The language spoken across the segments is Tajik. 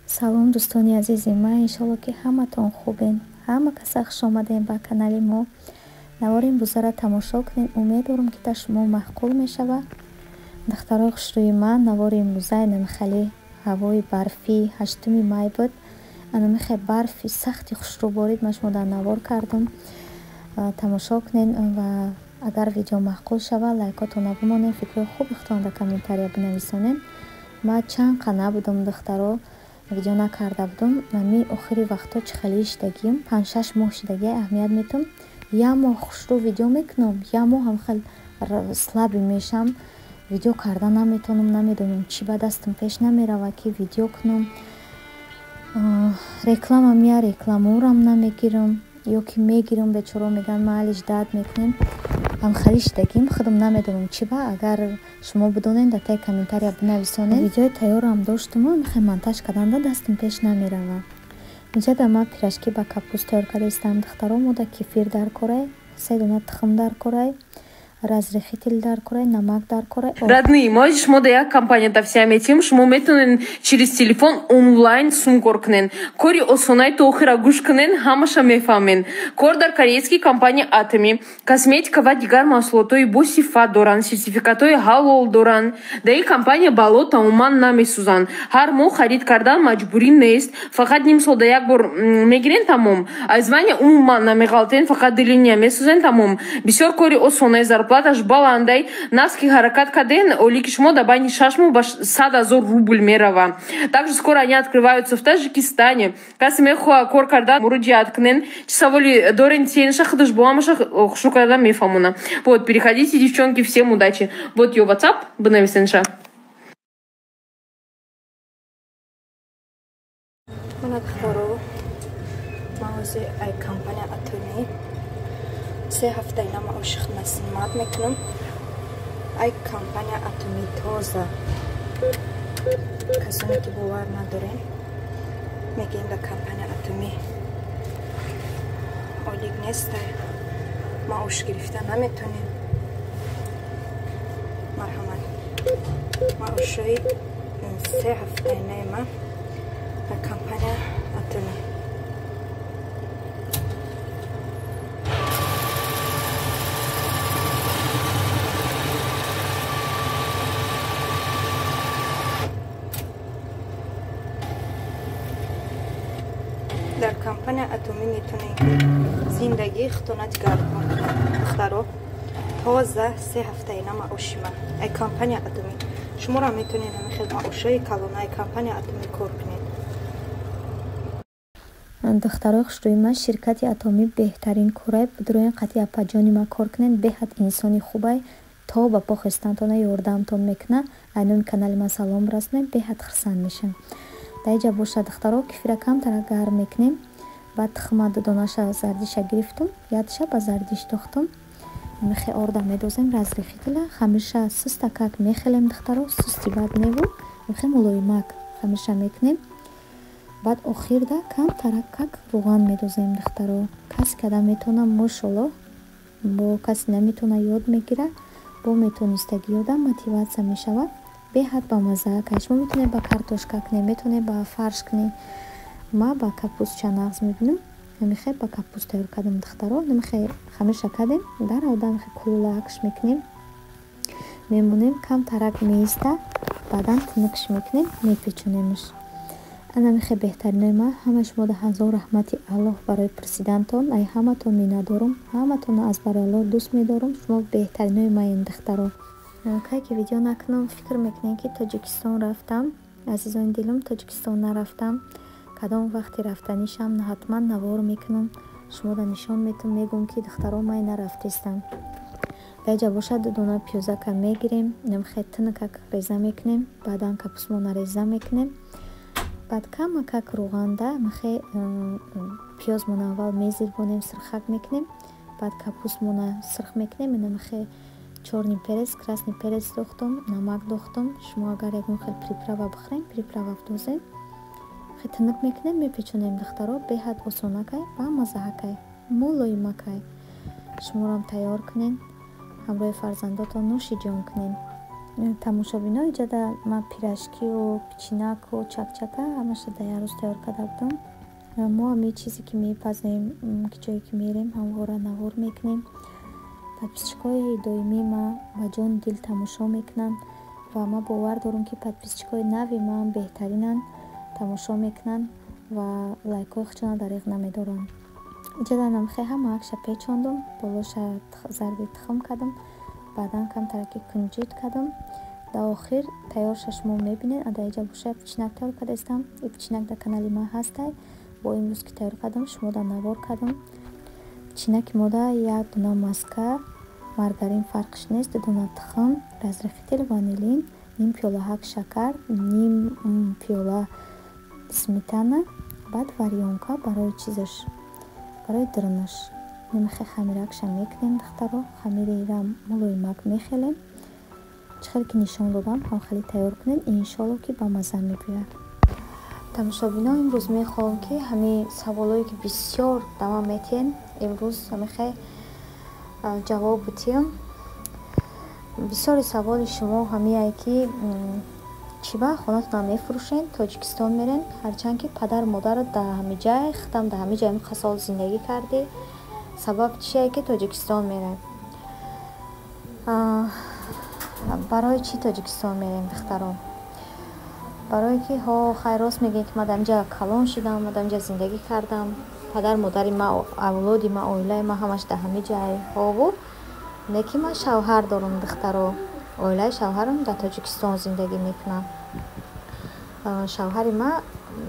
салом дӯстони азизи ман, иншолло ки ҳаматон хубен. Ҳама каса хуш омадем ба канали мо. навори имрӯзаро тамошо кунед. Умед дорам ки та шумо маъқул мешавад. духтарои хушрӯи ман, навори имрӯза намихали ҳавои барфӣ 8 май буд. намихе барфи сахти хушрӯ борид, ма шумо дар навор кардам. тамошо кунед ва агар видео маъқул шавад, лайкотона бимонед, фикрҳои хуби худтон дар комментария бинависонед. ма чанд қана будам духтаро видео накарда будам. нами охири вақто чихали шидагим 5-6 моҳ шидаги аҳамият метам. я моҳ хушрӯ видео мекунам, я моҳ ҳам хел слаби мешам, видео карда наметонам, намедонам чӣ ба дастам пеш намерава ки видео кунам. рекламам я рекламорам намегирам, ё ки мегирам бечоро меган маҳалиш дард мекунем. ҳамхали шидагим худам намедонам чӣ ба. агар шумо бидонед дар таи комментария бинависонед. видеои тайёрам доштам, мехай монтаж карданда дастам пеш намерава. инҷа ма пирашки ба капуст тайёр карда истам духтаро. мода кефир дар корай, 3 дона тухм дар корай, разрехитель дар корай, намак дар корай. Родные, можешь мода як компания-то вся метим, шмо метунен через телефон онлайн сумкор кнен. Кори осонай то охира гуш кнен, хамаша мефамен. Кор дар корейский компания Атоми. Косметика ва дигар маҳсулотои бо сифат доран, сертификатои ҳалол доран. Да и компания бало таоман намесӯзан. Ҳар моҳ харид кардан маҷбурӣ нест. Фақат ним солда як бор мегирен тамом. Аз ваня умуман намеғалтен, фақат делиния месӯзен тамом. Бисёр кори осонай, зарплаташ баландай, наски ҳаракат каден, олики шумо да байни 6 моҳ ба 100 000 рубль мерава. Также скоро они открываются в Таджикистане. Каси мехоҳа кор кардан муроҷиат кунен. Чӣ саволи дорен сенша худаш бо ҳамаша хушрӯ кардан мефаҳмона. Вот, переходите, девчонки, всем удачи. Вот ё WhatsApp бинависенша. мавзӯи ай компания Атоми 3 ҳафтаи нама оши хидмат мекунам. ай компания Атоми тоза. касоне ки бовар надорем мегӯем да компания Атоми олик нест, маош гирифта наметонем. марҳамат. маошҳои 3 ҳафтаи нама дар компания Атоми. дар компания Атоми метонем зиндагии худтона дигаргон кунед. духтаро тоза 3 ҳафтаи нама ошима. ай компания Атоми шуморо метонед ҳамихел маошҳои калона ай компания Атоми кор кунед. духтарои хушрӯи ман, ширкати Атоми беҳтарин корай. будроен қатъи апаҷони ма кор кунед. беҳад инсони хубай, то ба по хистантона ёрдамтон мекуна. айноми канали ма салом расонед, беҳад хурсанд мешам. даиҷа боша духтаро кефира камтара гарм мекунем. баъд тухма донаша зардиша гирифтам, ядша ба зардиш дохтам. мехе орда медозем, разрехителя хамиша суста как мехелем духтаро. сусти бад меву мехе мулоимак хамиша мекунем. баъд охирда камтара как руған медозем духтаро. касе када метона мошолло, бо касе наметона ёд мегира, бо метонистаги ёда мотиватсия мешавад. беҳад ба мазза кай. шумо метонед ба картошка кунед, метонед ба фарш кунед. ма ба капустча нағз мебинам. намихе ба капуст тайёр кардам духтаро. намихе хамиша кадем дар ода мехе кулакш мекунем. мемонем камтарак меиста, баъдан тунукш мекунем, мепечонемш. намихе беҳтаринои ма. ҳама шумо да ҳазор раҳмати аллоҳ барои пурсидантон. ай ҳаматон миннатдорам, ҳаматонро аз барои аллоҳ дӯст медорам. шумо беҳтаринои маен духтаро. кай ки видео накунам, фикр мекунем ки Тоҷикистон рафтам. азизони дилам, Тоҷикистон нарафтам. кадом вақти рафтанишам ҳатман навор мекунам. шумо да нишон метам, мегӯм ки духтаро май нарафтистам. даиҷа бошад 2 дона пиёзака мегирем, намхе тинакак реза мекунем, баъдан капустмона реза мекунем. баъд камакак руғанда махе пиёзмона аввал мезирбонем, сирхак мекунем. баъд капустмона сирх мекунем. намхе чорни перец, красни перец дохтам, намак дохтам. шумо агар ягон хел приправа бихӯрем, приправа дозем. тинук мекунем, мепечонем духтаро. беҳад осонакай ва маззаҳакай, мулоимакай. шуморам тайёр кунен, ҳамроҳи фарзандотон нӯши ҷон кунен. тамошобино иҷода ма пирашкию пичинаку чакчака ҳамаша да як рӯз тайёр карда будам. мо ҳами чизе ки мепазем ки ҷое ки мерем ҳамвора навор мекунем. подписчикои доимӣ ма ба ҷони дил тамошо мекунанд ва ма бовар дорам ки подписчикои нави ман беҳтаринанд, тамошо мекунанд ва лайкҳои хучона дариқ намедоранд. иҷода намхе ҳама акша печондум, болоша зарди тухм кардам, баъдан кам тараки кунҷут кардам. дар охир тайёрша шумо мебинед. ада иҷа боша пичинак тайёр кардастам. и пичинак дар канали ма ҳастай. бо имрӯз ки тайёр кардам шумода навор кардам. пичинаки мода як дуна маска, маргарин фарқиш нест, ду дуна тухм, разрихитил ванилин, ним пиёла ҳак шакар, ним пиёла сметана, баъд варёнка барои чизаш, барои дырнаш. нимахе хамиракша мекунем духтаро, хамиреро мулоимак мехелем. чӣ хеле ки нишон додам ҳам хеле тайёр кунед, иншолло ки ба маза мебиёяд. тамошобино, имрӯз мехоҳам ки ҳамин саволое ки бисёр да ман метиҳен, имрӯз ҳамихе ҷавоб битиҳам. бисёри саволи шумо ҳамияе ки чӣ вақт хонатонам мефурӯшен, тоҷикистон мерен, ҳарчанд ки падар модар дар ҳамин ҷай худам дар ҳамин ҷай муққа сол зиндагӣ карди. сабаб чие ки тоҷикистон мерем? барои чӣ тоҷикистон мерем духтарон? барое ки хай рост мегӯед ки ман дар инҷа калон шудам, ман дар инҷа зиндагӣ кардам, падар модари ман, авлоди ман, оилаи ман ҳамаш дар ҳамин ҷайҳову не ки ман шавҳар дорам духтаро, оилаи шавҳарам дар тоҷикистон зиндагӣ мекунам. шавҳари ман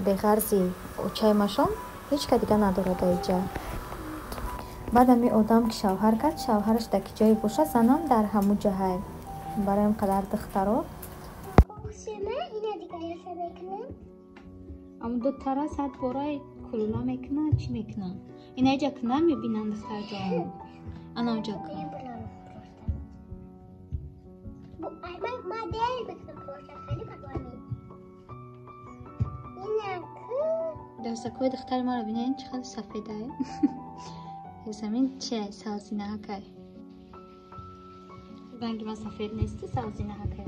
беғарзи очаи машон ҳеч ка дига надорад дар инҷа. баъд ҳамин одам ки шавҳар кард, шавҳараш дар ки ҷое бошад, занам дар ҳамун ҷаҳай. барои инқадар духтаро ама ду тарас ҳад бораи кулула мекунад, чӣ мекунад? Ина иҷа кунам мебинанд духтарҷон. Ана уҷа кун. дастакҳои духтари маро бинед чӣ хеле сафедае. замин чия савзинаҳакай. ранги ман сафед нести, савзинаҳакай.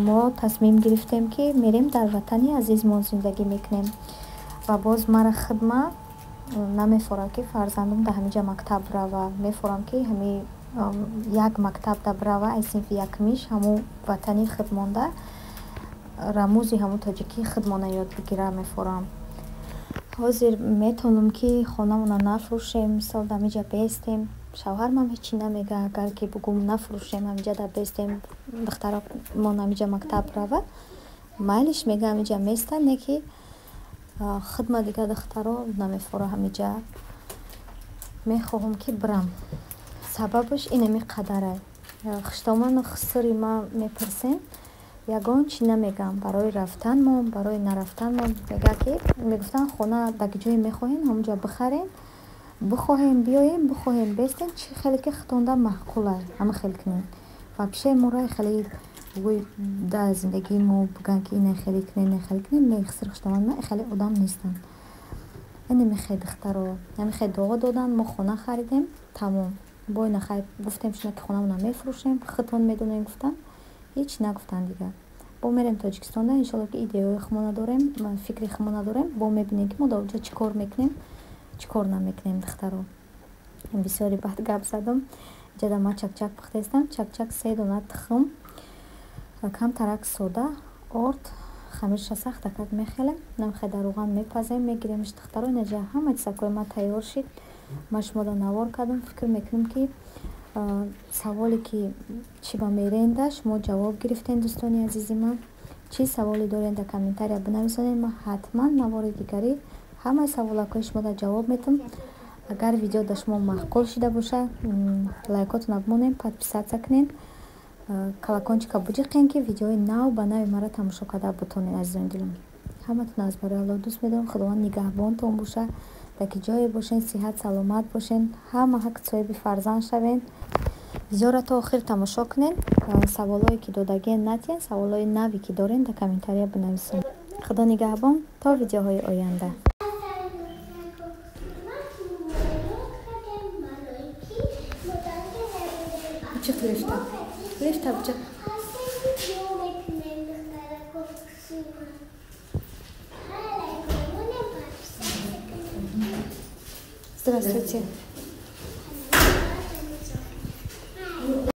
мо тасмим гирифтем ки мерем дар ватани азизмон зиндагӣ мекунем ва боз мара хидма намефорам ки фарзандам дар ҳаминҷа мактаб рава. Мефорам ки ҳамин як мактаб да брава, ай синфи якумиш ҳамун ватани хидмонда рамӯзи ҳамун тоҷикӣ хидмона ёд бигира мефорам. ҳозир метонам ки хонамона нафурӯшем, мисол дар ҳаминҷа бестем. шавҳар ман ҳечи намега, агар ки бугум нафурӯшем ҳаминҷа да бестем, духтарамон ҳаминҷа мактаб рава, майлиш мега ҳаминҷа места, не ки хидма дига духтаро намефора ҳаминҷа. Мехоҳам ки бирам. Сабабаш инами қадарай. хиштоман хисри ман мепурсем, ягон чӣ намегам барои рафтанмон, барои нарафтанмон. Мегуфтан хона дар ҷое мехоҳем ҳамунҷа бихарем, бихоҳем биёем, бихоҳем бестем, чӣ хеле ки хитонда маъқулай, ҳама хел кунем. ва пишаи мора хеле гӯй дар зиндагии мо биган ки ина хеле кунем, ина хеле кунем, не хисри хиштоман ма хеле одам нестанд. ина мехе духтаро, намехе дуо додан, мо хона харидем, тамом. бо ина хай гуфтем шуна ки хонамона мефурӯшем, хитон медонем гуфтан, ҳеч нагуфтан дига. бо мерем тоҷикистонда, иншолло ки идеои хумона дорем, фикри хумона дорем, бо мебинем ки мо дар оҷа чӣ кор мекунем, чӣ кор намекунем духтаро. бисёри баъд гап задам. ҷада ман чакчак пухтестам. Чакчак 3 дона тухм, кам тарак сода, орд, хамирша сахта как мехелем. Намхеда руған мепазем, мегиремш тухтаро. Инаҷа ҳама чизакои ма тайёр шид. Ман шуморо навор кардам. Фикр мекунам ки саволе ки чӣ ба меренда шумо ҷавоб гирифтен. Дӯстони азизи ман, чӣ саволе дорен дар комментария бинависонед. Ман ҳатман навори дигари ҳамаи саволакҳои шуморо ҷавоб медам. Агар видео да шумо маъқул шуда боша, лайкотона бимонед, подписатсия кунед, колокольчика буҷиқен ки видеои нав ба нави мара тамошо карда бутонед. Азизони дилам, ҳаматон аз барои Аллоҳ дӯст медорам. Худованд нигаҳбонтон боша. дар ки ҷое бошен, сиҳат саломат бошен, ҳама ҳақ соҳиби фарзанд шавен. Видеоро то охир тамошо кунед. Саволое ки додагиен натиен, саволои нави ки дорен дар комментария бинависед. Худо нигаҳбон то видеоҳои оянда. Çık lifta. Lifta çık. Здравствуйте.